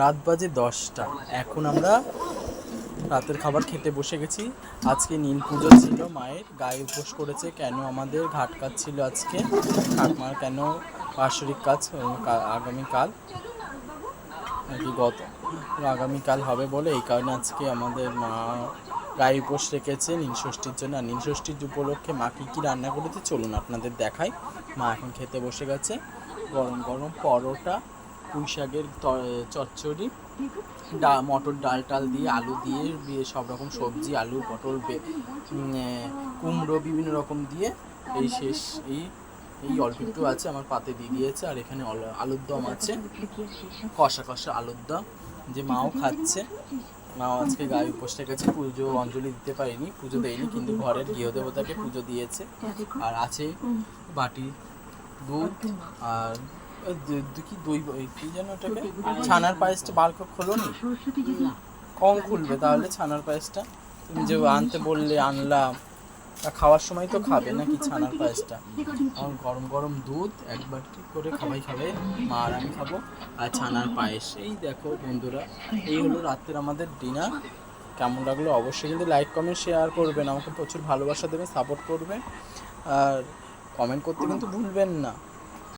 রাত বাজে 10টা। এখন আমরা রাতের খাবার খেতে বসে গেছি। আজকে নীল পুজো ছিল, মায়ের গায়ে উপোস করেছে। কেন আমাদের ঘাট কাজ ছিল আজকে, ঠাকুমার কেন বাৎসরিক কাজ আগামীকাল নাকি আগামীকাল হবে বলে, এই কারণে আজকে আমাদের মা গায়ে উপোস রেখেছে নীলষষ্ঠীর জন্য। আর নীলষষ্ঠীর উপলক্ষে মা কী কী রান্না করেছে চলুন আপনাদের দেখাই। মা এখন খেতে বসে গেছে। গরম গরম পরোটা, পুঁই শাকের চচ্চড়ি, মটর ডাল টাল দিয়ে, আলু দিয়ে সব রকম সবজি, আলু পটল কুমড়ো বিভিন্ন রকম দিয়ে এই অল্প একটু আছে, আমার পাতে দিয়ে দিয়েছে। আর এখানে আলুর দম আছে, কষা কষা আলুর দম, যে মাও খাচ্ছে। মাও আজকে গায়ে উপোস রেখেছে, পুজো অঞ্জলি দিতে পারিনি, পুজো দেয়নি, কিন্তু ঘরের গৃহদেবতাকে পুজো দিয়েছে। আর আছে বাটি দুধ, আর কি যেন ওটাকে, ছানার পায়েসটা বালক খোলো নি, কম খুলবে তাহলে ছানার পায়েসটা? তুমি যে আনতে বললে আনলাম, তা খাওয়ার সময় তো খাবে নাকি ছানার পায়েসটা? আমার গরম গরম দুধ একবার ঠিক করে খাবে, মা আর আমি খাবো। আর ছানার পায়েস। এই দেখো বন্ধুরা, এই হলো রাতের আমাদের ডিনার। কেমন লাগলো অবশ্যই কিন্তু লাইক কমেন্ট শেয়ার করবেন, আমাকে প্রচুর ভালোবাসা দেবেন, সাপোর্ট করবেন, আর কমেন্ট করতে কিন্তু ভুলবেন না।